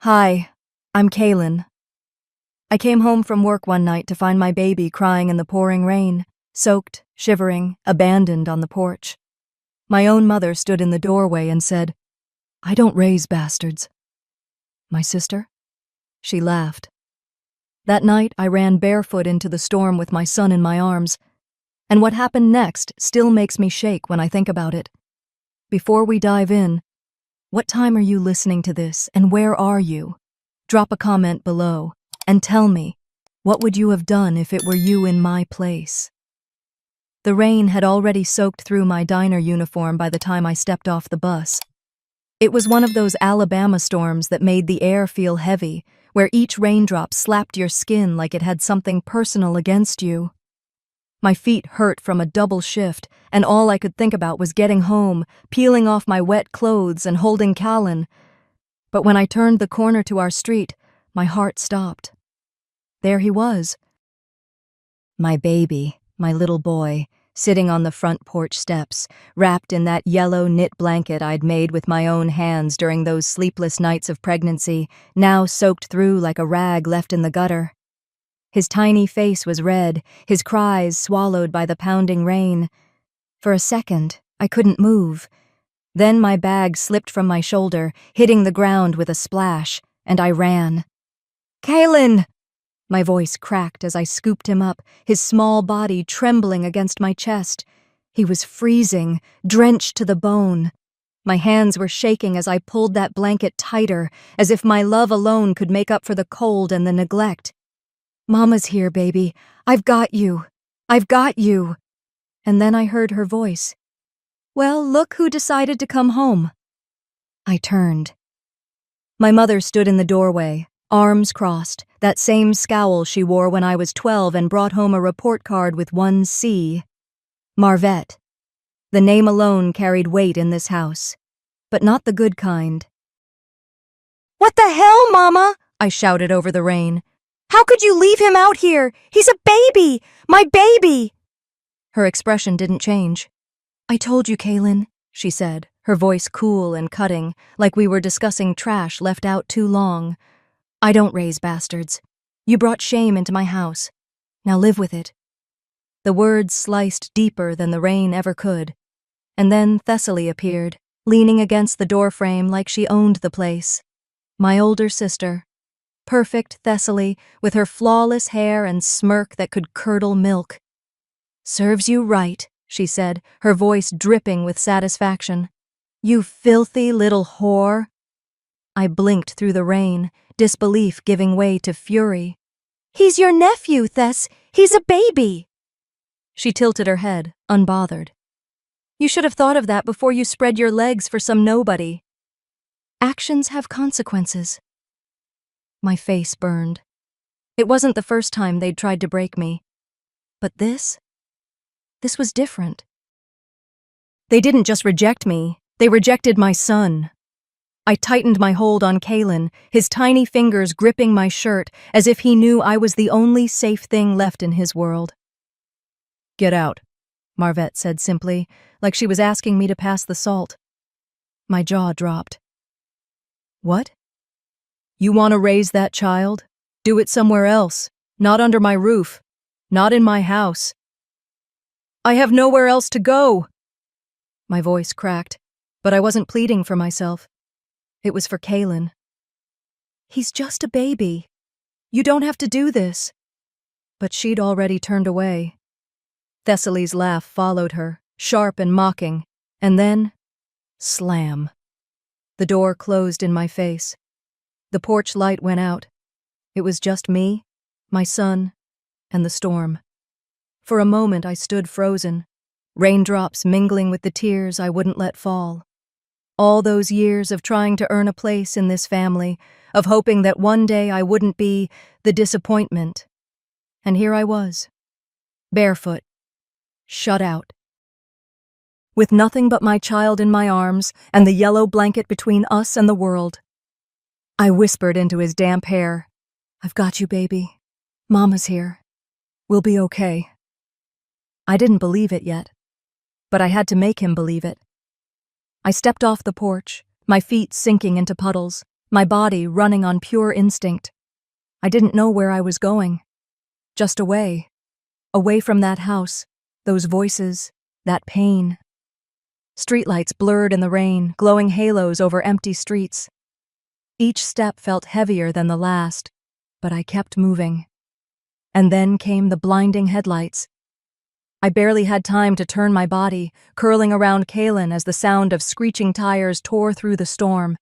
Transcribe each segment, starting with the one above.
Hi, I'm Kaylin. I came home from work one night to find my baby crying in the pouring rain, soaked, shivering, abandoned on the porch. My own mother stood in the doorway and said, "I don't raise bastards." My sister? She laughed. That night, I ran barefoot into the storm with my son in my arms, and what happened next still makes me shake when I think about it. Before we dive in, what time are you listening to this, and where are you? Drop a comment below, and tell me, what would you have done if it were you in my place? The rain had already soaked through my diner uniform by the time I stepped off the bus. It was one of those Alabama storms that made the air feel heavy, where each raindrop slapped your skin like it had something personal against you. My feet hurt from a double shift, and all I could think about was getting home, peeling off my wet clothes, and holding Callan. But when I turned the corner to our street, my heart stopped. There he was. My baby, my little boy, sitting on the front porch steps, wrapped in that yellow knit blanket I'd made with my own hands during those sleepless nights of pregnancy, now soaked through like a rag left in the gutter. His tiny face was red, his cries swallowed by the pounding rain. For a second, I couldn't move. Then my bag slipped from my shoulder, hitting the ground with a splash, and I ran. "Kaylin!" My voice cracked as I scooped him up, his small body trembling against my chest. He was freezing, drenched to the bone. My hands were shaking as I pulled that blanket tighter, as if my love alone could make up for the cold and the neglect. "Mama's here, baby. I've got you. I've got you." And then I heard her voice. "Well, look who decided to come home." I turned. My mother stood in the doorway, arms crossed, that same scowl she wore when I was 12 and brought home a report card with one C. Marvette. The name alone carried weight in this house, but not the good kind. "What the hell, Mama?" I shouted over the rain. "How could you leave him out here? He's a baby! My baby!" Her expression didn't change. "I told you, Kaylin," she said, her voice cool and cutting, like we were discussing trash left out too long. "I don't raise bastards. You brought shame into my house. Now live with it." The words sliced deeper than the rain ever could. And then Thessaly appeared, leaning against the doorframe like she owned the place. My older sister. Perfect Thessaly, with her flawless hair and smirk that could curdle milk. "Serves you right," she said, her voice dripping with satisfaction. "You filthy little whore." I blinked through the rain, disbelief giving way to fury. "He's your nephew, Thess. He's a baby." She tilted her head, unbothered. "You should have thought of that before you spread your legs for some nobody." Actions have consequences. My face burned. It wasn't the first time they'd tried to break me. But this was different. They didn't just reject me, they rejected my son. I tightened my hold on Kaylin, his tiny fingers gripping my shirt as if he knew I was the only safe thing left in his world. "Get out," Marvette said simply, like she was asking me to pass the salt. My jaw dropped. "What? You want to raise that child? Do it somewhere else, not under my roof, not in my house." "I have nowhere else to go." My voice cracked, but I wasn't pleading for myself. It was for Kaylin. "He's just a baby. You don't have to do this." But she'd already turned away. Thessaly's laugh followed her, sharp and mocking, and then, slam. The door closed in my face. The porch light went out. It was just me, my son, and the storm. For a moment I stood frozen, raindrops mingling with the tears I wouldn't let fall. All those years of trying to earn a place in this family, of hoping that one day I wouldn't be the disappointment. And here I was, barefoot, shut out. With nothing but my child in my arms and the yellow blanket between us and the world. I whispered into his damp hair, "I've got you, baby. Mama's here. We'll be okay." I didn't believe it yet, but I had to make him believe it. I stepped off the porch, my feet sinking into puddles, my body running on pure instinct. I didn't know where I was going. Just away. Away from that house, those voices, that pain. Streetlights blurred in the rain, glowing halos over empty streets. Each step felt heavier than the last, but I kept moving. And then came the blinding headlights. I barely had time to turn my body, curling around Kaylin as the sound of screeching tires tore through the storm.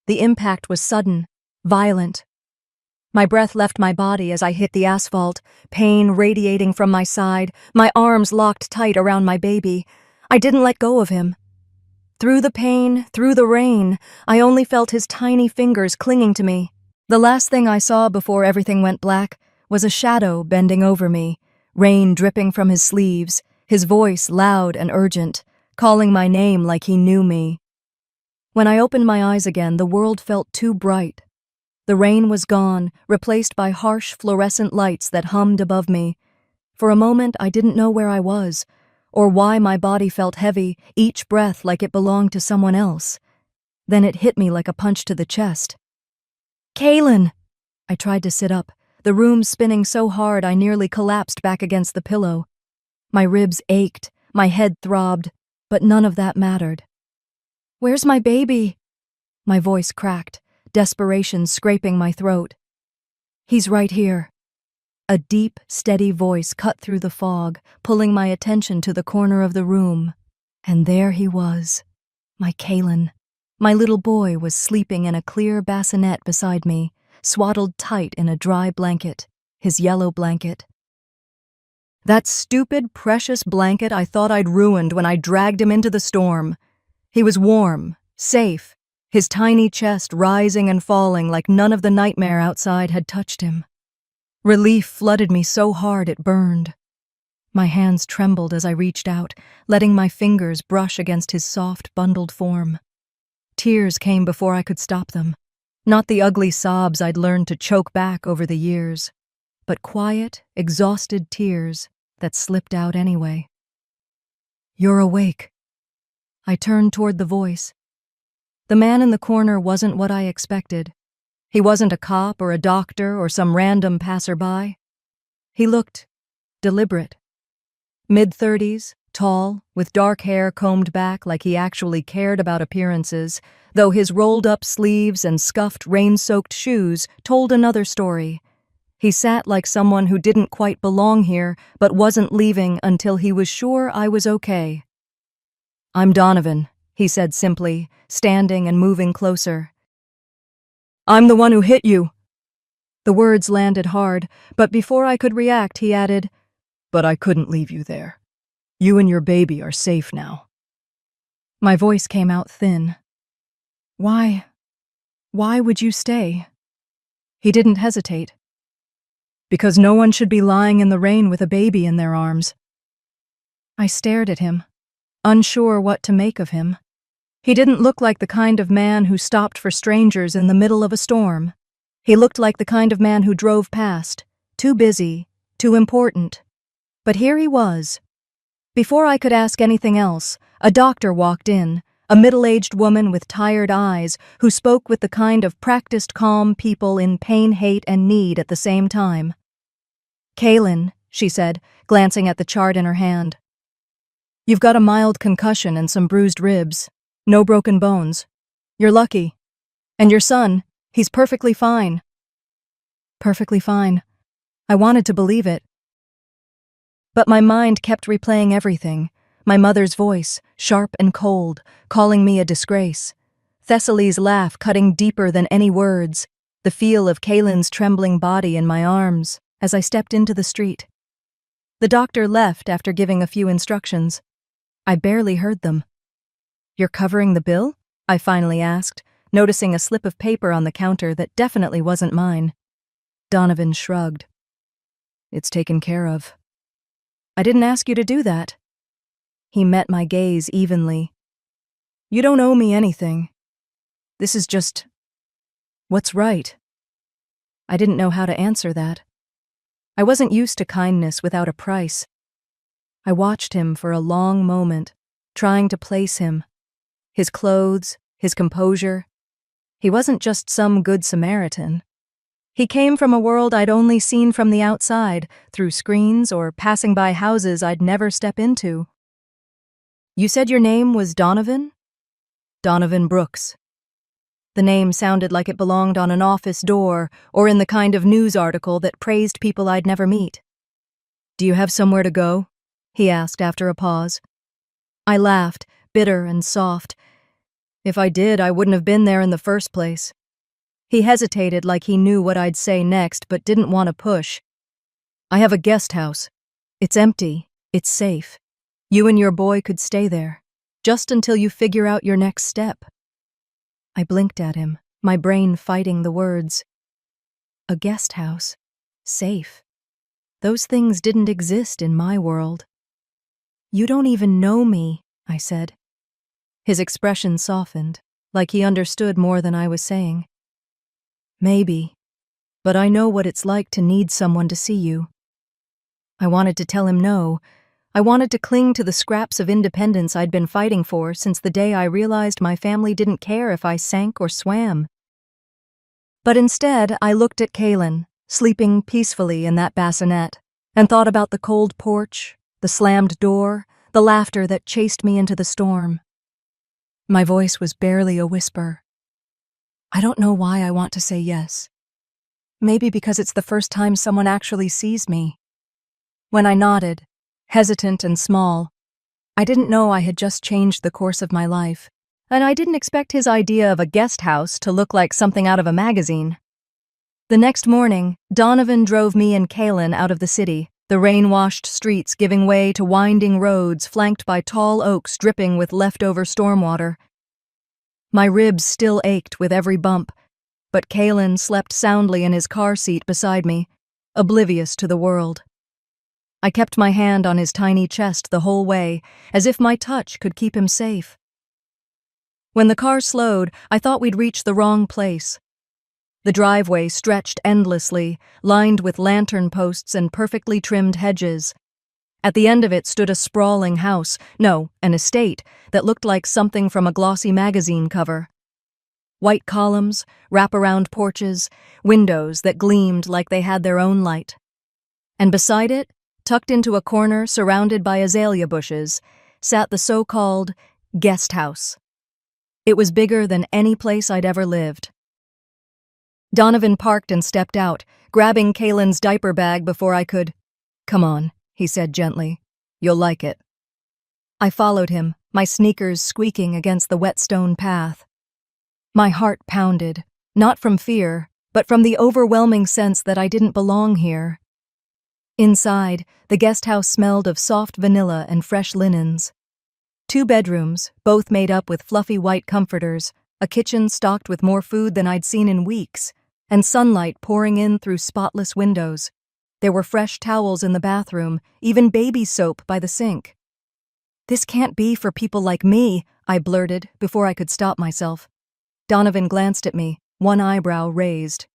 The impact was sudden, violent. My breath left my body as I hit the asphalt, pain radiating from my side, my arms locked tight around my baby. I didn't let go of him. Through the pain, through the rain, I only felt his tiny fingers clinging to me. The last thing I saw before everything went black was a shadow bending over me, rain dripping from his sleeves, his voice loud and urgent, calling my name like he knew me. When I opened my eyes again, the world felt too bright. The rain was gone, replaced by harsh fluorescent lights that hummed above me. For a moment, I didn't know where I was, or why my body felt heavy, each breath like it belonged to someone else. Then it hit me like a punch to the chest. Kaylin! I tried to sit up, the room spinning so hard I nearly collapsed back against the pillow. My ribs ached, my head throbbed, but none of that mattered. Where's my baby? My voice cracked, desperation scraping my throat. He's right here. A deep, steady voice cut through the fog, pulling my attention to the corner of the room. And there he was, my Kaylin. My little boy was sleeping in a clear bassinet beside me, swaddled tight in a dry blanket, his yellow blanket. That stupid, precious blanket I thought I'd ruined when I dragged him into the storm. He was warm, safe, his tiny chest rising and falling like none of the nightmare outside had touched him. Relief flooded me so hard it burned. My hands trembled as I reached out, letting my fingers brush against his soft, bundled form. Tears came before I could stop them. Not the ugly sobs I'd learned to choke back over the years, but quiet, exhausted tears that slipped out anyway. You're awake. I turned toward the voice. The man in the corner wasn't what I expected. He wasn't a cop or a doctor or some random passerby. He looked deliberate. Mid-30s, tall, with dark hair combed back like he actually cared about appearances, though his rolled-up sleeves and scuffed, rain-soaked shoes told another story. He sat like someone who didn't quite belong here, but wasn't leaving until he was sure I was okay. I'm Donovan, he said simply, standing and moving closer. I'm the one who hit you. The words landed hard, but before I could react, he added, but I couldn't leave you there. You and your baby are safe now. My voice came out thin. Why would you stay? He didn't hesitate. Because no one should be lying in the rain with a baby in their arms. I stared at him, unsure what to make of him. He didn't look like the kind of man who stopped for strangers in the middle of a storm. He looked like the kind of man who drove past, too busy, too important. But here he was. Before I could ask anything else, a doctor walked in, a middle-aged woman with tired eyes who spoke with the kind of practiced calm people in pain, hate, and need at the same time. Kaylin, she said, glancing at the chart in her hand. You've got a mild concussion and some bruised ribs. No broken bones. You're lucky. And your son, he's perfectly fine. Perfectly fine. I wanted to believe it. But my mind kept replaying everything. My mother's voice, sharp and cold, calling me a disgrace. Thessaly's laugh cutting deeper than any words. The feel of Kaylin's trembling body in my arms as I stepped into the street. The doctor left after giving a few instructions. I barely heard them. You're covering the bill? I finally asked, noticing a slip of paper on the counter that definitely wasn't mine. Donovan shrugged. It's taken care of. I didn't ask you to do that. He met my gaze evenly. You don't owe me anything. This is just what's right. I didn't know how to answer that. I wasn't used to kindness without a price. I watched him for a long moment, trying to place him. His clothes, his composure. He wasn't just some good Samaritan. He came from a world I'd only seen from the outside, through screens or passing by houses I'd never step into. You said your name was Donovan? Donovan Brooks. The name sounded like it belonged on an office door or in the kind of news article that praised people I'd never meet. Do you have somewhere to go? He asked after a pause. I laughed, bitter and soft. If I did, I wouldn't have been there in the first place. He hesitated like he knew what I'd say next but didn't want to push. I have a guest house. It's empty. It's safe. You and your boy could stay there, just until you figure out your next step. I blinked at him, my brain fighting the words. A guest house. Safe. Those things didn't exist in my world. You don't even know me, I said. His expression softened, like he understood more than I was saying. Maybe, but I know what it's like to need someone to see you. I wanted to tell him no. I wanted to cling to the scraps of independence I'd been fighting for since the day I realized my family didn't care if I sank or swam. But instead, I looked at Kaylin, sleeping peacefully in that bassinet, and thought about the cold porch, the slammed door, the laughter that chased me into the storm. My voice was barely a whisper. I don't know why I want to say yes. Maybe because it's the first time someone actually sees me. When I nodded, hesitant and small, I didn't know I had just changed the course of my life, and I didn't expect his idea of a guest house to look like something out of a magazine. The next morning, Donovan drove me and Kaylin out of the city, the rain-washed streets giving way to winding roads flanked by tall oaks dripping with leftover stormwater. My ribs still ached with every bump, but Kaylin slept soundly in his car seat beside me, oblivious to the world. I kept my hand on his tiny chest the whole way, as if my touch could keep him safe. When the car slowed, I thought we'd reached the wrong place. The driveway stretched endlessly, lined with lantern posts and perfectly trimmed hedges. At the end of it stood a sprawling house, no, an estate, that looked like something from a glossy magazine cover. White columns, wraparound porches, windows that gleamed like they had their own light. And beside it, tucked into a corner surrounded by azalea bushes, sat the so-called guest house. It was bigger than any place I'd ever lived. Donovan parked and stepped out, grabbing Kaylin's diaper bag before I could. Come on, he said gently. You'll like it. I followed him, my sneakers squeaking against the wet stone path. My heart pounded, not from fear, but from the overwhelming sense that I didn't belong here. Inside, the guest house smelled of soft vanilla and fresh linens. 2 bedrooms, both made up with fluffy white comforters, a kitchen stocked with more food than I'd seen in weeks, and sunlight pouring in through spotless windows. There were fresh towels in the bathroom, even baby soap by the sink. This can't be for people like me, I blurted before I could stop myself. Donovan glanced at me, one eyebrow raised.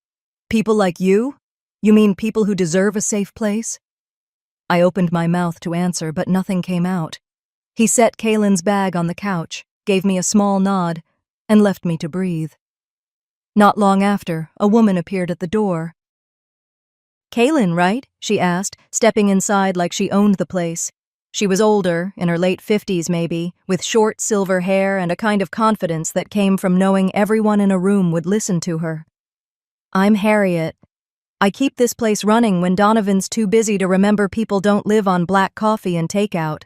People like you? You mean people who deserve a safe place? I opened my mouth to answer, but nothing came out. He set Kaylin's bag on the couch, gave me a small nod, and left me to breathe. Not long after, a woman appeared at the door. Kaylin, right? She asked, stepping inside like she owned the place. She was older, in her late 50s maybe, with short silver hair and a kind of confidence that came from knowing everyone in a room would listen to her. I'm Harriet. I keep this place running when Donovan's too busy to remember people don't live on black coffee and takeout.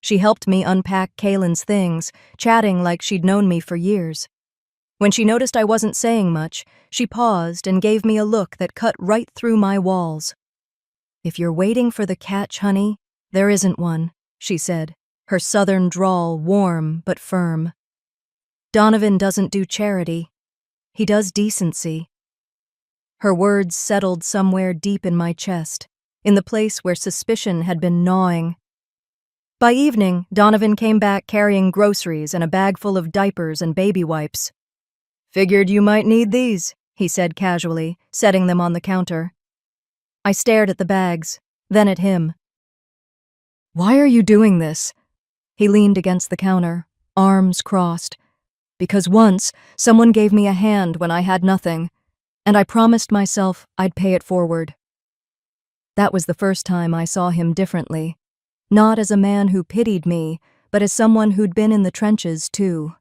She helped me unpack Kaylin's things, chatting like she'd known me for years. When she noticed I wasn't saying much, she paused and gave me a look that cut right through my walls. If you're waiting for the catch, honey, there isn't one, she said, her southern drawl warm but firm. Donovan doesn't do charity. He does decency. Her words settled somewhere deep in my chest, in the place where suspicion had been gnawing. By evening, Donovan came back carrying groceries and a bag full of diapers and baby wipes. Figured you might need these, he said casually, setting them on the counter. I stared at the bags, then at him. Why are you doing this? He leaned against the counter, arms crossed. because once someone gave me a hand when I had nothing, and I promised myself I'd pay it forward. That was the first time I saw him differently, not as a man who pitied me, but as someone who'd been in the trenches too.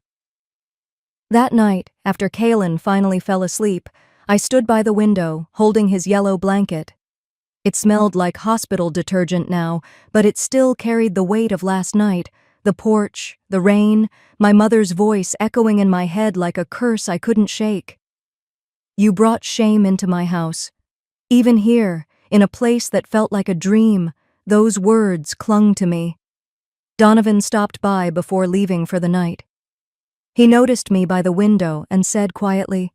That night, after Kalen finally fell asleep, I stood by the window, holding his yellow blanket. It smelled like hospital detergent now, but it still carried the weight of last night, the porch, the rain, my mother's voice echoing in my head like a curse I couldn't shake. You brought shame into my house. Even here, in a place that felt like a dream, those words clung to me. Donovan stopped by before leaving for the night. He noticed me by the window and said quietly,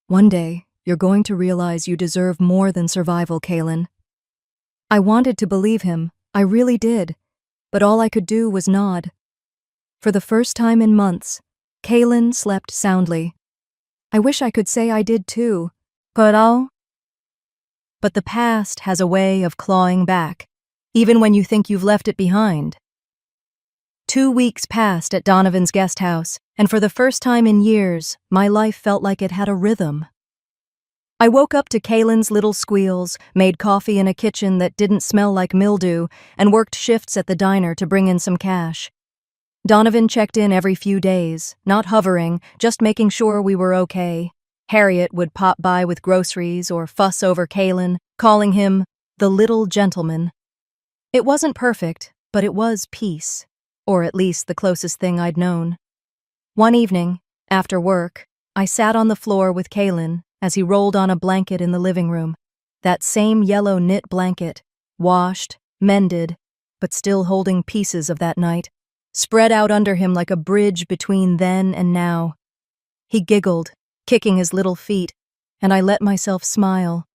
"One day, you're going to realize you deserve more than survival, Kalen." I wanted to believe him, I really did, but all I could do was nod. For the first time in months, Kalen slept soundly. I wish I could say I did too. But the past has a way of clawing back, even when you think you've left it behind. 2 weeks passed at Donovan's guest house, and for the first time in years, my life felt like it had a rhythm. I woke up to Kalen's little squeals, made coffee in a kitchen that didn't smell like mildew, and worked shifts at the diner to bring in some cash. Donovan checked in every few days, not hovering, just making sure we were okay. Harriet would pop by with groceries or fuss over Kalen, calling him the little gentleman. It wasn't perfect, but it was peace, or at least the closest thing I'd known. One evening, after work, I sat on the floor with Kalen as he rolled on a blanket in the living room, that same yellow knit blanket, washed, mended, but still holding pieces of that night, spread out under him like a bridge between then and now. He giggled, kicking his little feet, and I let myself smile.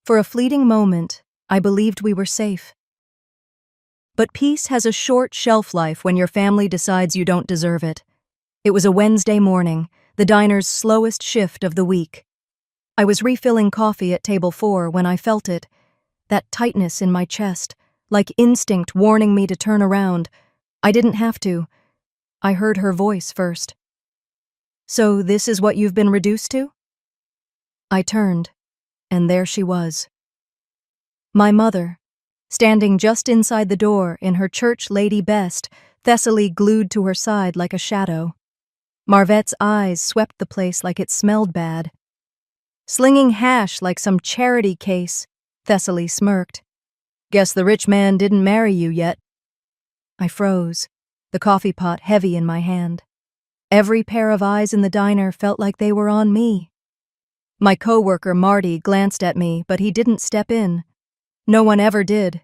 For a fleeting moment, I believed we were safe. But peace has a short shelf life when your family decides you don't deserve it. It was a Wednesday morning, the diner's slowest shift of the week. I was refilling coffee at table 4 when I felt it, that tightness in my chest, like instinct warning me to turn around. I didn't have to. I heard her voice first. "So this is what you've been reduced to?" I turned, and there she was. My mother, standing just inside the door in her church lady best, Thessaly glued to her side like a shadow. Marvette's eyes swept the place like it smelled bad. "Slinging hash like some charity case," Thessaly smirked. "Guess the rich man didn't marry you yet." I froze, the coffee pot heavy in my hand. Every pair of eyes in the diner felt like they were on me. My coworker Marty glanced at me, but he didn't step in. No one ever did.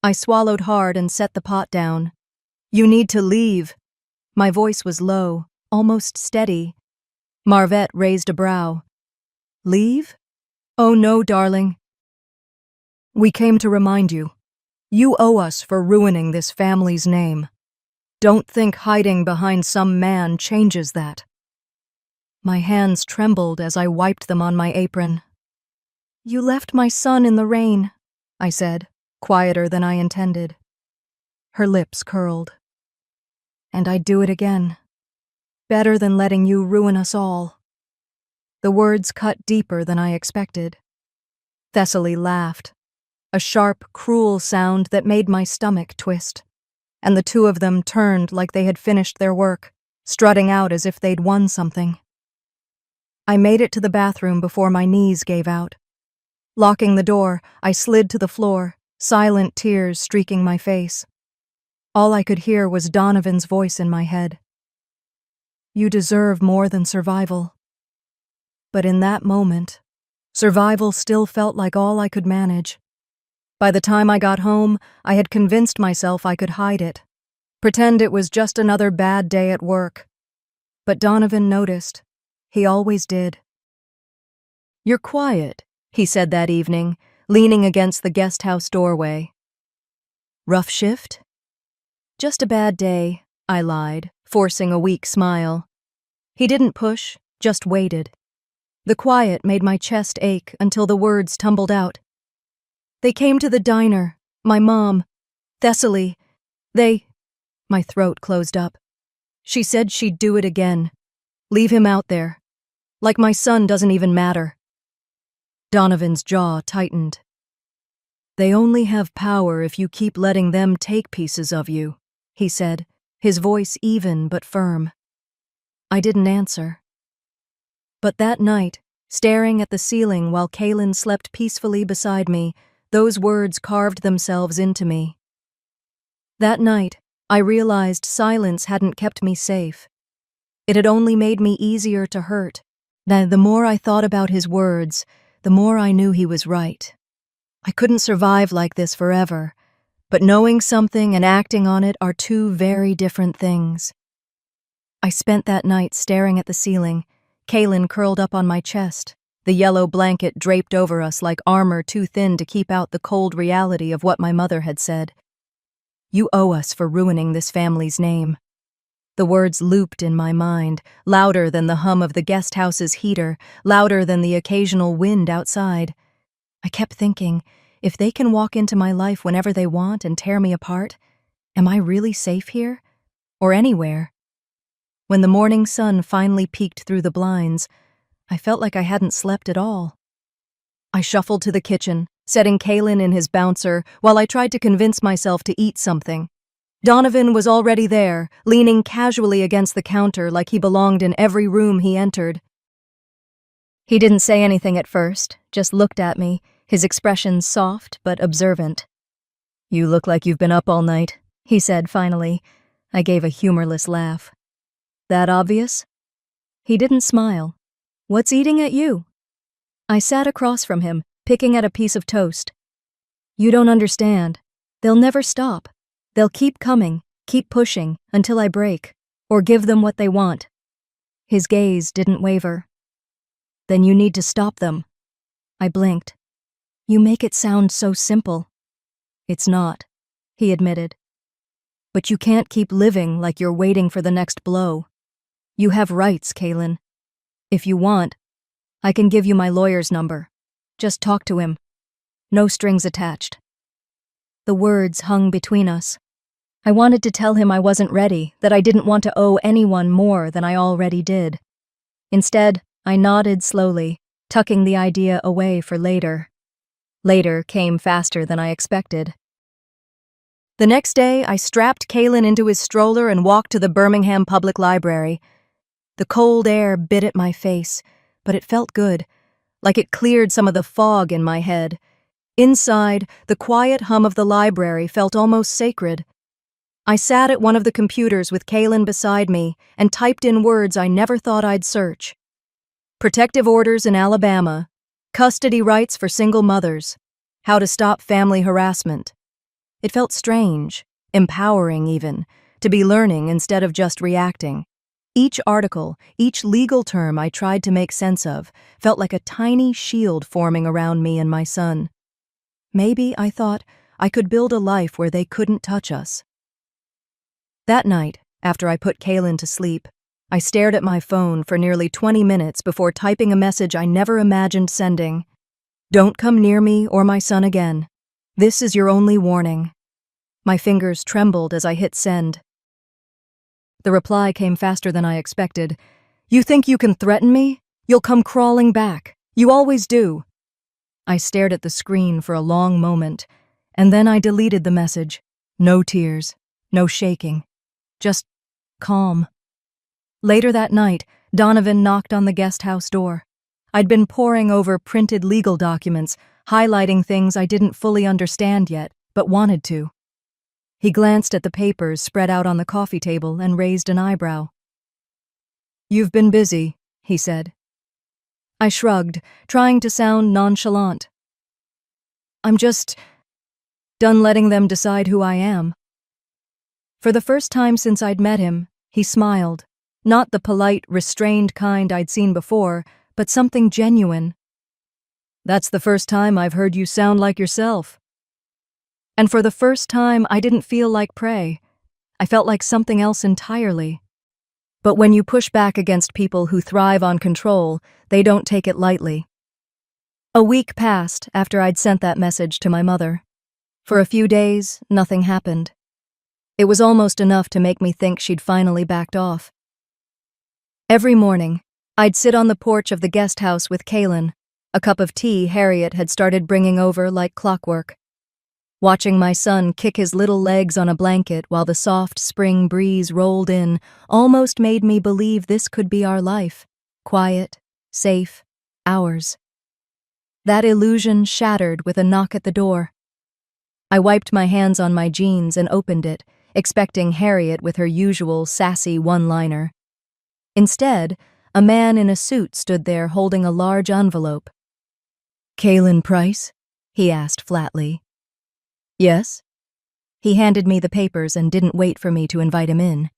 I swallowed hard and set the pot down. "You need to leave." My voice was low, almost steady. Marvette raised a brow. "Leave? Oh no, darling. We came to remind you. You owe us for ruining this family's name. Don't think hiding behind some man changes that." My hands trembled as I wiped them on my apron. "You left my son in the rain," I said, quieter than I intended. Her lips curled. "And I'd do it again. Better than letting you ruin us all." The words cut deeper than I expected. Thessaly laughed, a sharp, cruel sound that made my stomach twist, and the two of them turned like they had finished their work, strutting out as if they'd won something. I made it to the bathroom before my knees gave out. Locking the door, I slid to the floor, silent tears streaking my face. All I could hear was Donovan's voice in my head. "You deserve more than survival." But in that moment, survival still felt like all I could manage. By the time I got home, I had convinced myself I could hide it, pretend it was just another bad day at work. But Donovan noticed. He always did. "You're quiet," he said that evening, leaning against the guest house doorway. "Rough shift?" "Just a bad day," I lied, forcing a weak smile. He didn't push, just waited. The quiet made my chest ache until the words tumbled out. "They came to the diner, my mom, Thessaly. My throat closed up. She said she'd do it again. Leave him out there. Like my son doesn't even matter. Donovan's jaw tightened. They only have power if you keep letting them take pieces of you, he said, his voice even but firm. I didn't answer. But that night, staring at the ceiling while Kaylin slept peacefully beside me, those words carved themselves into me. That night, I realized silence hadn't kept me safe. It had only made me easier to hurt. Now, the more I thought about his words, the more I knew he was right. I couldn't survive like this forever, but knowing something and acting on it are two very different things. I spent that night staring at the ceiling, Kaylin curled up on my chest, the yellow blanket draped over us like armor too thin to keep out the cold reality of what my mother had said. You owe us for ruining this family's name. The words looped in my mind, louder than the hum of the guest house's heater, louder than the occasional wind outside. I kept thinking, if they can walk into my life whenever they want and tear me apart, am I really safe here? Or anywhere? When the morning sun finally peeked through the blinds, I felt like I hadn't slept at all. I shuffled to the kitchen, setting Kaylin in his bouncer while I tried to convince myself to eat something. Donovan was already there, leaning casually against the counter like he belonged in every room he entered. He didn't say anything at first, just looked at me, his expression soft but observant. You look like you've been up all night, he said finally. I gave a humorless laugh. That obvious? He didn't smile. What's eating at you? I sat across from him, picking at a piece of toast. You don't understand. They'll never stop. They'll keep coming, keep pushing, until I break, or give them what they want. His gaze didn't waver. Then you need to stop them. I blinked. You make it sound so simple. It's not, he admitted. But you can't keep living like you're waiting for the next blow. You have rights, Kaylin. If you want, I can give you my lawyer's number. Just talk to him. No strings attached. The words hung between us. I wanted to tell him I wasn't ready, that I didn't want to owe anyone more than I already did. Instead, I nodded slowly, tucking the idea away for later. Later came faster than I expected. The next day, I strapped Kaylin into his stroller and walked to the Birmingham Public Library. The cold air bit at my face, but it felt good, like it cleared some of the fog in my head. Inside, the quiet hum of the library felt almost sacred. I sat at one of the computers with Kaylin beside me and typed in words I never thought I'd search. Protective orders in Alabama, custody rights for single mothers, how to stop family harassment. It felt strange, empowering even, to be learning instead of just reacting. Each article, each legal term I tried to make sense of, felt like a tiny shield forming around me and my son. Maybe, I thought, I could build a life where they couldn't touch us. That night, after I put Kaylin to sleep, I stared at my phone for nearly 20 minutes before typing a message I never imagined sending. Don't come near me or my son again. This is your only warning. My fingers trembled as I hit send. The reply came faster than I expected. You think you can threaten me? You'll come crawling back. You always do. I stared at the screen for a long moment, and then I deleted the message. No tears, no shaking, just calm. Later that night, Donovan knocked on the guest house door. I'd been poring over printed legal documents, highlighting things I didn't fully understand yet, but wanted to. He glanced at the papers spread out on the coffee table and raised an eyebrow. You've been busy, he said. I shrugged, trying to sound nonchalant. I'm just done letting them decide who I am. For the first time since I'd met him, he smiled, not the polite, restrained kind I'd seen before, but something genuine. That's the first time I've heard you sound like yourself. And for the first time, I didn't feel like prey. I felt like something else entirely. But when you push back against people who thrive on control, they don't take it lightly. A week passed after I'd sent that message to my mother. For a few days, nothing happened. It was almost enough to make me think she'd finally backed off. Every morning, I'd sit on the porch of the guest house with Kaylin, a cup of tea Harriet had started bringing over like clockwork. Watching my son kick his little legs on a blanket while the soft spring breeze rolled in almost made me believe this could be our life. Quiet, safe, ours. That illusion shattered with a knock at the door. I wiped my hands on my jeans and opened it, expecting Harriet with her usual sassy one-liner. Instead, a man in a suit stood there holding a large envelope. "Kaylin Price?" he asked flatly. "Yes?" He handed me the papers and didn't wait for me to invite him in.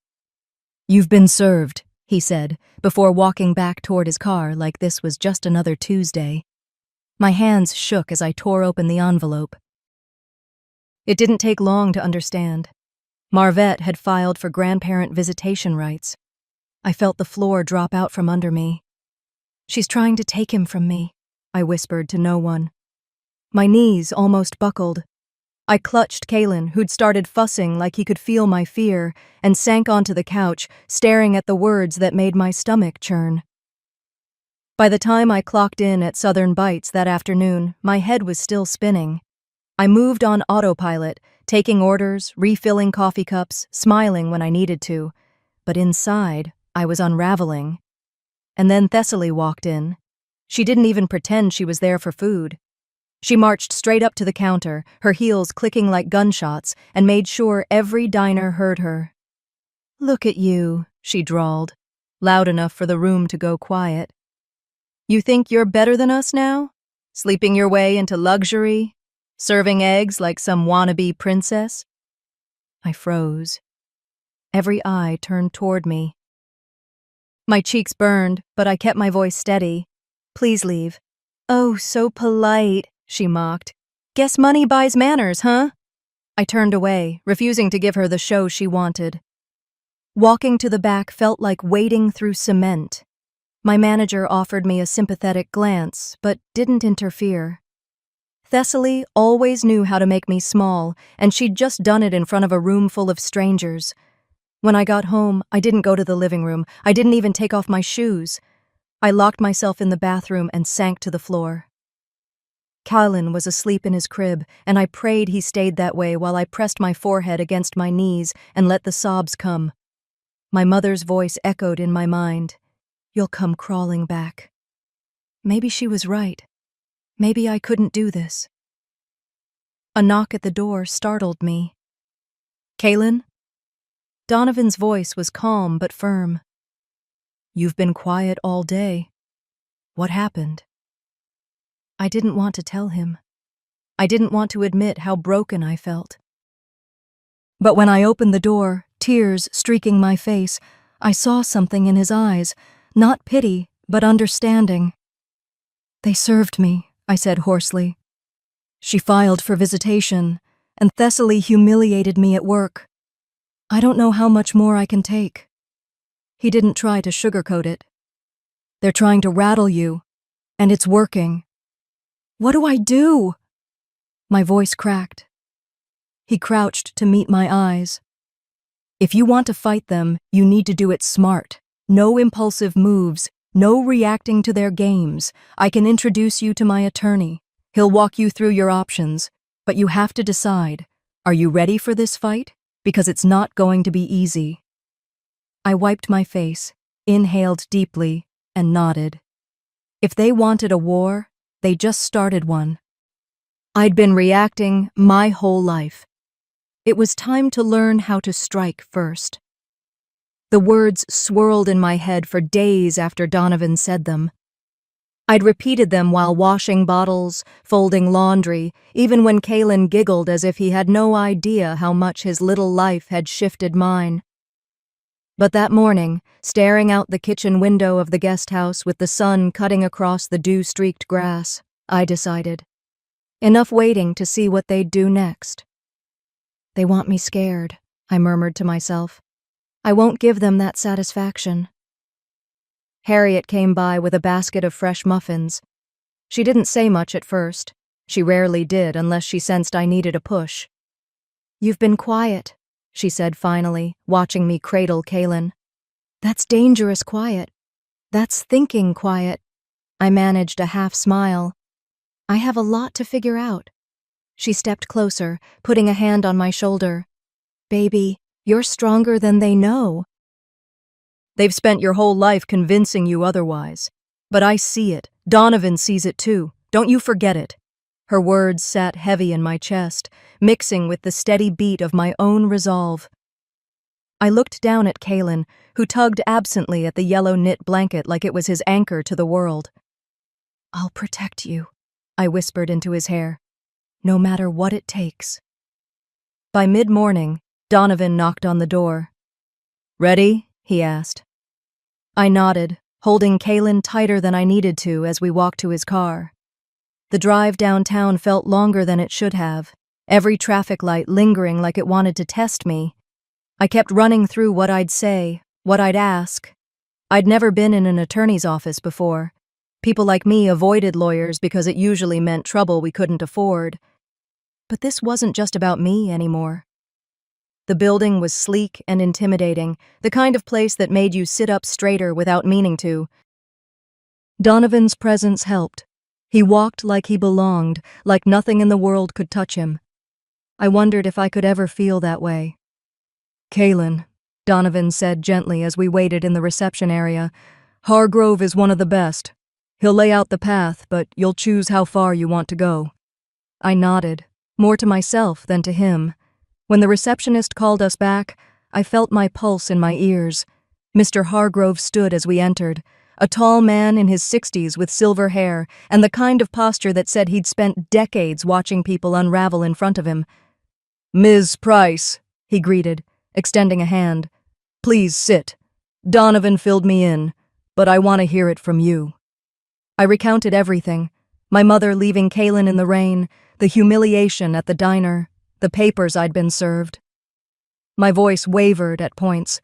"You've been served," he said, before walking back toward his car like this was just another Tuesday. My hands shook as I tore open the envelope. It didn't take long to understand. Marvette had filed for grandparent visitation rights. I felt the floor drop out from under me. "She's trying to take him from me," I whispered to no one. My knees almost buckled. I clutched Kaylin, who'd started fussing like he could feel my fear, and sank onto the couch, staring at the words that made my stomach churn. By the time I clocked in at Southern Bites that afternoon, my head was still spinning. I moved on autopilot, taking orders, refilling coffee cups, smiling when I needed to. But inside, I was unraveling. And then Thessaly walked in. She didn't even pretend she was there for food. She marched straight up to the counter, her heels clicking like gunshots, and made sure every diner heard her. "Look at you," she drawled, loud enough for the room to go quiet. "You think you're better than us now? Sleeping your way into luxury? Serving eggs like some wannabe princess?" I froze. Every eye turned toward me. My cheeks burned, but I kept my voice steady. "Please leave." "Oh, so polite," she mocked. "Guess money buys manners, huh?" I turned away, refusing to give her the show she wanted. Walking to the back felt like wading through cement. My manager offered me a sympathetic glance, but didn't interfere. Thessaly always knew how to make me small, and she'd just done it in front of a room full of strangers. When I got home, I didn't go to the living room. I didn't even take off my shoes. I locked myself in the bathroom and sank to the floor. Kaylin was asleep in his crib, and I prayed he stayed that way while I pressed my forehead against my knees and let the sobs come. My mother's voice echoed in my mind. "You'll come crawling back." Maybe she was right. Maybe I couldn't do this. A knock at the door startled me. "Kaylin?" Donovan's voice was calm but firm. "You've been quiet all day. What happened?" I didn't want to tell him. I didn't want to admit how broken I felt. But when I opened the door, tears streaking my face, I saw something in his eyes, not pity, but understanding. "They served me," I said hoarsely. "She filed for visitation, and Thessaly humiliated me at work. I don't know how much more I can take." He didn't try to sugarcoat it. "They're trying to rattle you, and it's working." "What do I do?" My voice cracked. He crouched to meet my eyes. "If you want to fight them, you need to do it smart. No impulsive moves, no reacting to their games. I can introduce you to my attorney. He'll walk you through your options, but you have to decide. Are you ready for this fight? Because it's not going to be easy." I wiped my face, inhaled deeply, and nodded. If they wanted a war, they just started one. I'd been reacting my whole life. It was time to learn how to strike first. The words swirled in my head for days after Donovan said them. I'd repeated them while washing bottles, folding laundry, even when Kaylin giggled as if he had no idea how much his little life had shifted mine. But that morning, staring out the kitchen window of the guest house with the sun cutting across the dew-streaked grass, I decided. Enough waiting to see what they'd do next. "They want me scared," I murmured to myself. "I won't give them that satisfaction." Harriet came by with a basket of fresh muffins. She didn't say much at first. She rarely did unless she sensed I needed a push. "You've been quiet," she said finally, watching me cradle Kaylin. That's dangerous quiet. That's thinking quiet. I managed a half smile. I have a lot to figure out. She stepped closer, putting a hand on my shoulder. Baby, you're stronger than they know. They've spent your whole life convincing you otherwise. But I see it. Donovan sees it too. Don't you forget it. Her words sat heavy in my chest, mixing with the steady beat of my own resolve. I looked down at Kaylin, who tugged absently at the yellow knit blanket like it was his anchor to the world. I'll protect you, I whispered into his hair, no matter what it takes. By mid-morning, Donovan knocked on the door. Ready? He asked. I nodded, holding Kaylin tighter than I needed to as we walked to his car. The drive downtown felt longer than it should have, every traffic light lingering like it wanted to test me. I kept running through what I'd say, what I'd ask. I'd never been in an attorney's office before. People like me avoided lawyers because it usually meant trouble we couldn't afford. But this wasn't just about me anymore. The building was sleek and intimidating, the kind of place that made you sit up straighter without meaning to. Donovan's presence helped. He walked like he belonged, like nothing in the world could touch him. I wondered if I could ever feel that way. Kaylin, Donovan said gently as we waited in the reception area, Hargrove is one of the best. He'll lay out the path, but you'll choose how far you want to go. I nodded, more to myself than to him. When the receptionist called us back, I felt my pulse in my ears. Mr. Hargrove stood as we entered, a tall man in his 60s with silver hair and the kind of posture that said he'd spent decades watching people unravel in front of him. Ms. Price, he greeted, extending a hand. Please sit. Donovan filled me in, but I want to hear it from you. I recounted everything. My mother leaving Kaylin in the rain, the humiliation at the diner, the papers I'd been served. My voice wavered at points,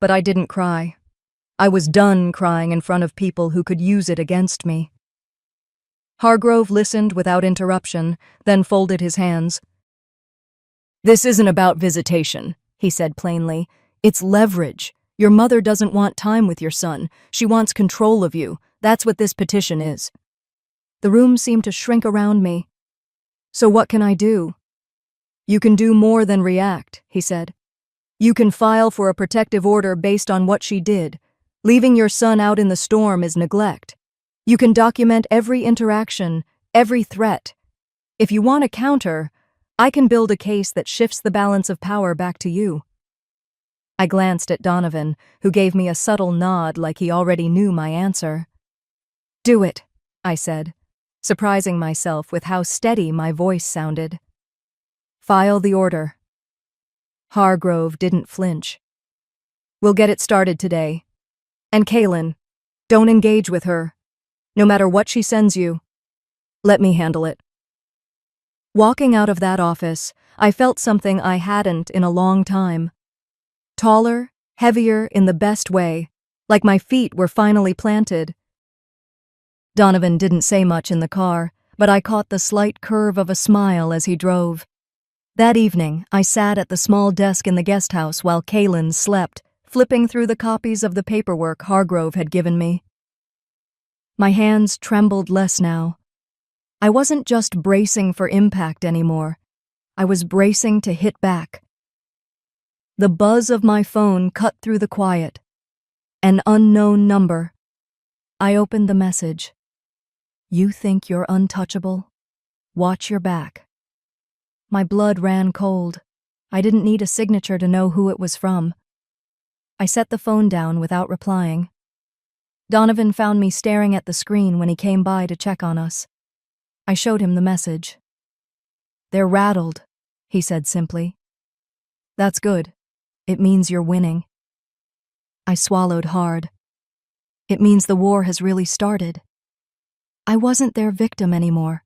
but I didn't cry. I was done crying in front of people who could use it against me. Hargrove listened without interruption, then folded his hands. This isn't about visitation, he said plainly. It's leverage. Your mother doesn't want time with your son. She wants control of you. That's what this petition is. The room seemed to shrink around me. So what can I do? You can do more than react, he said. You can file for a protective order based on what she did. Leaving your son out in the storm is neglect. You can document every interaction, every threat. If you want to counter, I can build a case that shifts the balance of power back to you. I glanced at Donovan, who gave me a subtle nod like he already knew my answer. Do it, I said, surprising myself with how steady my voice sounded. File the order. Hargrove didn't flinch. We'll get it started today. And Kaylin, don't engage with her. No matter what she sends you, let me handle it. Walking out of that office, I felt something I hadn't in a long time. Taller, heavier in the best way, like my feet were finally planted. Donovan didn't say much in the car, but I caught the slight curve of a smile as he drove. That evening, I sat at the small desk in the guest house while Kaylin slept, flipping through the copies of the paperwork Hargrove had given me. My hands trembled less now. I wasn't just bracing for impact anymore. I was bracing to hit back. The buzz of my phone cut through the quiet. An unknown number. I opened the message. You think you're untouchable? Watch your back. My blood ran cold. I didn't need a signature to know who it was from. I set the phone down without replying. Donovan found me staring at the screen when he came by to check on us. I showed him the message. They're rattled, he said simply. That's good. It means you're winning. I swallowed hard. It means the war has really started. I wasn't their victim anymore.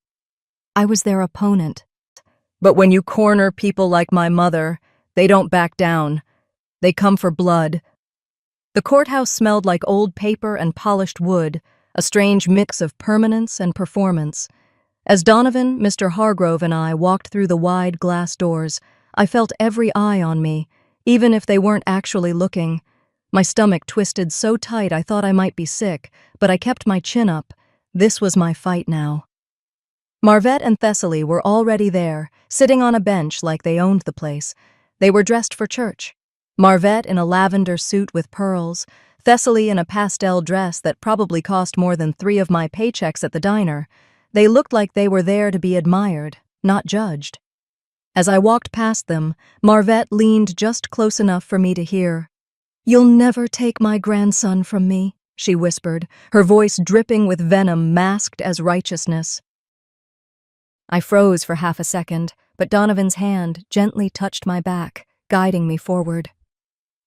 I was their opponent. But when you corner people like my mother, they don't back down. They come for blood. The courthouse smelled like old paper and polished wood, a strange mix of permanence and performance. As Donovan, Mr. Hargrove, and I walked through the wide glass doors, I felt every eye on me, even if they weren't actually looking. My stomach twisted so tight I thought I might be sick, but I kept my chin up. This was my fight now. Marvette and Thessaly were already there, sitting on a bench like they owned the place. They were dressed for church. Marvette in a lavender suit with pearls, Thessaly in a pastel dress that probably cost more than 3 of my paychecks at the diner. They looked like they were there to be admired, not judged. As I walked past them, Marvette leaned just close enough for me to hear. "You'll never take my grandson from me," she whispered, her voice dripping with venom masked as righteousness. I froze for half a second, but Donovan's hand gently touched my back, guiding me forward.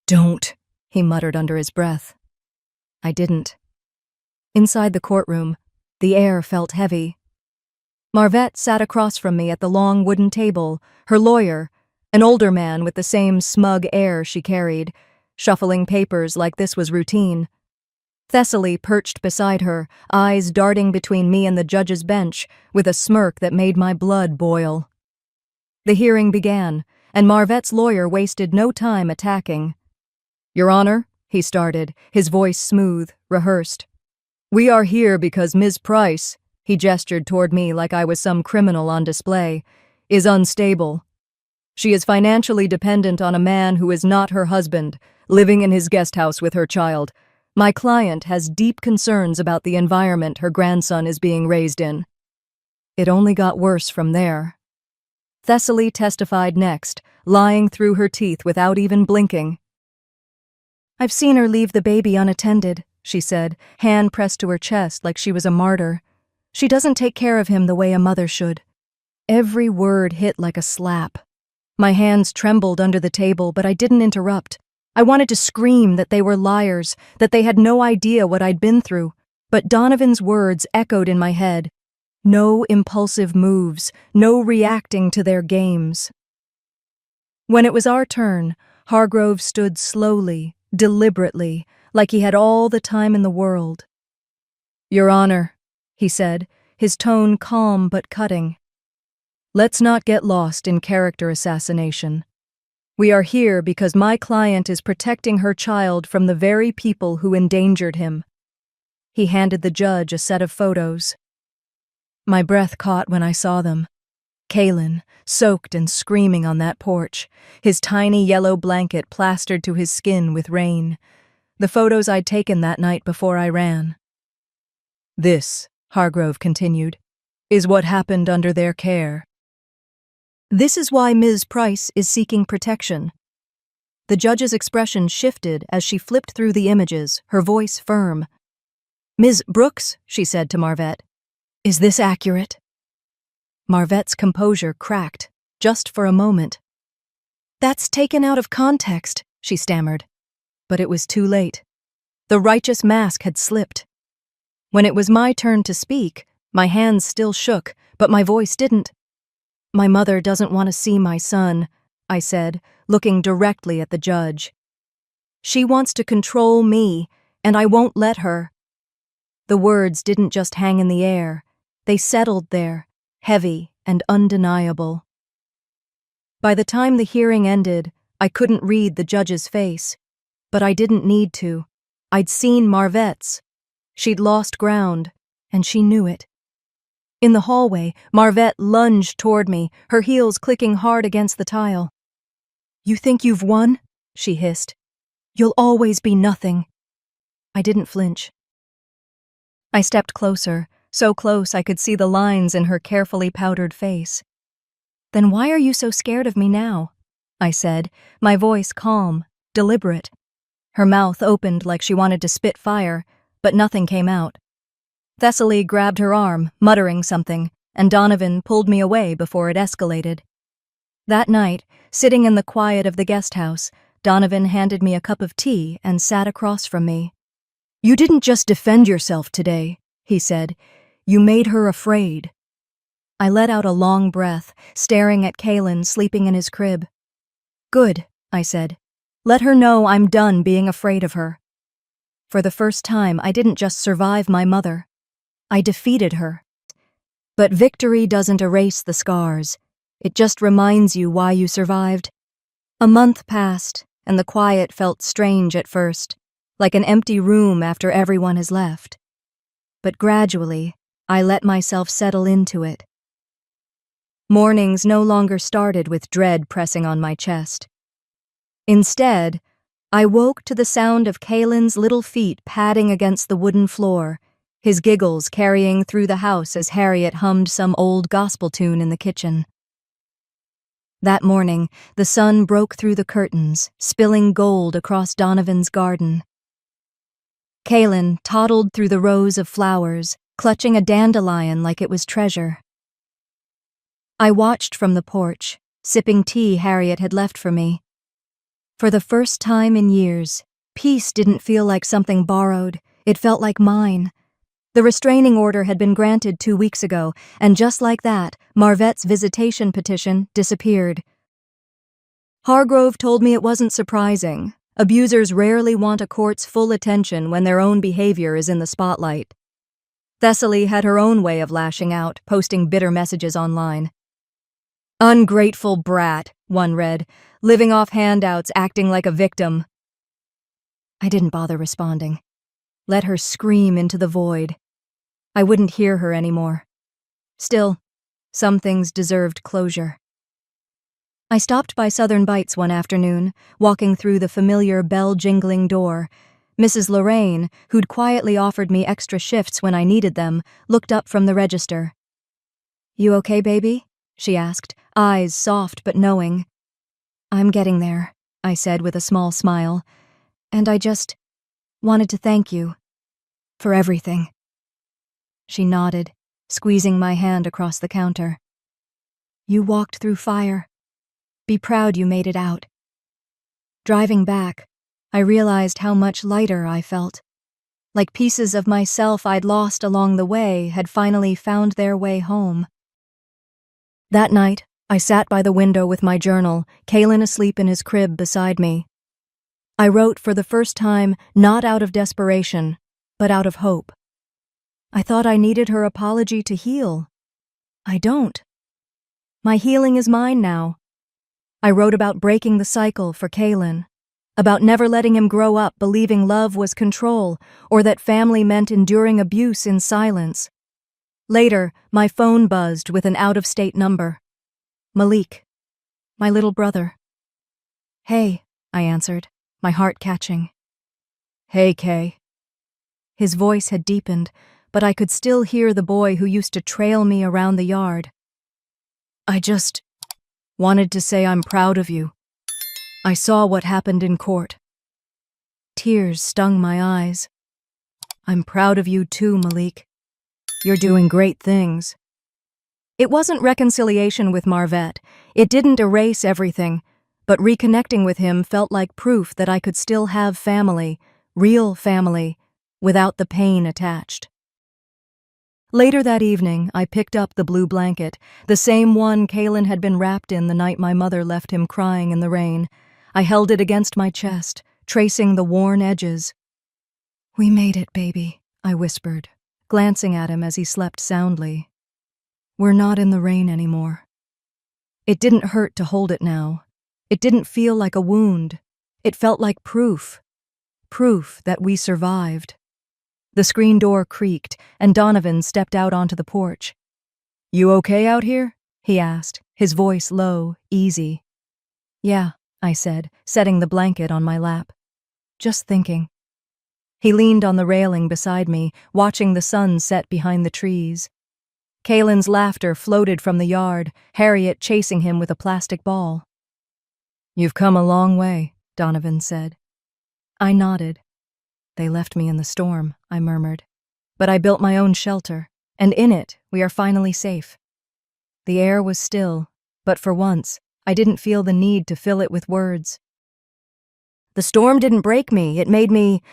"Don't," he muttered under his breath. I didn't. Inside the courtroom, the air felt heavy. Marvette sat across from me at the long wooden table, her lawyer, an older man with the same smug air she carried, shuffling papers like this was routine. Thessaly perched beside her, eyes darting between me and the judge's bench, with a smirk that made my blood boil. The hearing began, and Marvette's lawyer wasted no time attacking. "Your Honor," he started, his voice smooth, rehearsed. "We are here because Ms. Price," he gestured toward me like I was some criminal on display, "is unstable. She is financially dependent on a man who is not her husband, living in his guest house with her child. My client has deep concerns about the environment her grandson is being raised in." It only got worse from there. Thessaly testified next, lying through her teeth without even blinking. "I've seen her leave the baby unattended," she said, hand pressed to her chest like she was a martyr. "She doesn't take care of him the way a mother should." Every word hit like a slap. My hands trembled under the table, but I didn't interrupt. I wanted to scream that they were liars, that they had no idea what I'd been through, but Donovan's words echoed in my head. No impulsive moves, no reacting to their games. When it was our turn, Hargrove stood slowly, deliberately, like he had all the time in the world. "Your Honor," he said, his tone calm but cutting. "Let's not get lost in character assassination. We are here because my client is protecting her child from the very people who endangered him." He handed the judge a set of photos. My breath caught when I saw them. Caelan, soaked and screaming on that porch, his tiny yellow blanket plastered to his skin with rain. The photos I'd taken that night before I ran. "This," Hargrove continued, "is what happened under their care. This is why Ms. Price is seeking protection." The judge's expression shifted as she flipped through the images, her voice firm. "Ms. Brooks," she said to Marvette, "is this accurate?" Marvette's composure cracked, just for a moment. "That's taken out of context," she stammered. But it was too late. The righteous mask had slipped. When it was my turn to speak, my hands still shook, but my voice didn't. "My mother doesn't want to see my son," I said, looking directly at the judge. "She wants to control me, and I won't let her." The words didn't just hang in the air. They settled there, heavy and undeniable. By the time the hearing ended, I couldn't read the judge's face. But I didn't need to. I'd seen Marvette's. She'd lost ground, and she knew it. In the hallway, Marvette lunged toward me, her heels clicking hard against the tile. "You think you've won?" she hissed. "You'll always be nothing." I didn't flinch. I stepped closer, so close I could see the lines in her carefully powdered face. "Then why are you so scared of me now?" I said, my voice calm, deliberate. Her mouth opened like she wanted to spit fire, but nothing came out. Thessaly grabbed her arm, muttering something, and Donovan pulled me away before it escalated. That night, sitting in the quiet of the guest house, Donovan handed me a cup of tea and sat across from me. "You didn't just defend yourself today," he said. "You made her afraid." I let out a long breath, staring at Caelan sleeping in his crib. "Good," I said. "Let her know I'm done being afraid of her." For the first time, I didn't just survive my mother. I defeated her. But victory doesn't erase the scars. It just reminds you why you survived. A month passed, and the quiet felt strange at first, like an empty room after everyone has left. But gradually, I let myself settle into it. Mornings no longer started with dread pressing on my chest. Instead, I woke to the sound of Kalen's little feet padding against the wooden floor, his giggles carrying through the house as Harriet hummed some old gospel tune in the kitchen. That morning, the sun broke through the curtains, spilling gold across Donovan's garden. Kalen toddled through the rows of flowers, clutching a dandelion like it was treasure. I watched from the porch, sipping tea Harriet had left for me. For the first time in years, peace didn't feel like something borrowed, it felt like mine. The restraining order had been granted 2 weeks ago, and just like that, Marvette's visitation petition disappeared. Hargrove told me it wasn't surprising. Abusers rarely want a court's full attention when their own behavior is in the spotlight. Thessaly had her own way of lashing out, posting bitter messages online. "Ungrateful brat," one read, "living off handouts, acting like a victim." I didn't bother responding. Let her scream into the void. I wouldn't hear her anymore. Still, some things deserved closure. I stopped by Southern Bites one afternoon, walking through the familiar bell-jingling door. Mrs. Lorraine, who'd quietly offered me extra shifts when I needed them, looked up from the register. "You okay, baby?" she asked, eyes soft but knowing. "I'm getting there," I said with a small smile, "and I just wanted to thank you for everything." She nodded, squeezing my hand across the counter. "You walked through fire. Be proud you made it out." Driving back, I realized how much lighter I felt. Like pieces of myself I'd lost along the way had finally found their way home. That night, I sat by the window with my journal, Kalen asleep in his crib beside me. I wrote for the first time not out of desperation, but out of hope. I thought I needed her apology to heal. I don't. My healing is mine now. I wrote about breaking the cycle for Kalen, about never letting him grow up believing love was control or that family meant enduring abuse in silence. Later, my phone buzzed with an out-of-state number. Malik, my little brother. "Hey," I answered, my heart catching. "Hey, Kay." His voice had deepened, but I could still hear the boy who used to trail me around the yard. "I just wanted to say I'm proud of you. I saw what happened in court." Tears stung my eyes. "I'm proud of you too, Malik. You're doing great things." It wasn't reconciliation with Marvette. It didn't erase everything, but reconnecting with him felt like proof that I could still have family, real family, without the pain attached. Later that evening, I picked up the blue blanket, the same one Kalen had been wrapped in the night my mother left him crying in the rain. I held it against my chest, tracing the worn edges. "We made it, baby," I whispered, glancing at him as he slept soundly. "We're not in the rain anymore." It didn't hurt to hold it now. It didn't feel like a wound. It felt like proof. Proof that we survived. The screen door creaked, and Donovan stepped out onto the porch. "You okay out here?" he asked, his voice low, easy. "Yeah," I said, setting the blanket on my lap. "Just thinking." He leaned on the railing beside me, watching the sun set behind the trees. Kalen's laughter floated from the yard, Harriet chasing him with a plastic ball. "You've come a long way," Donovan said. I nodded. "They left me in the storm," I murmured. "But I built my own shelter, and in it, we are finally safe." The air was still, but for once, I didn't feel the need to fill it with words. "The storm didn't break me, it made me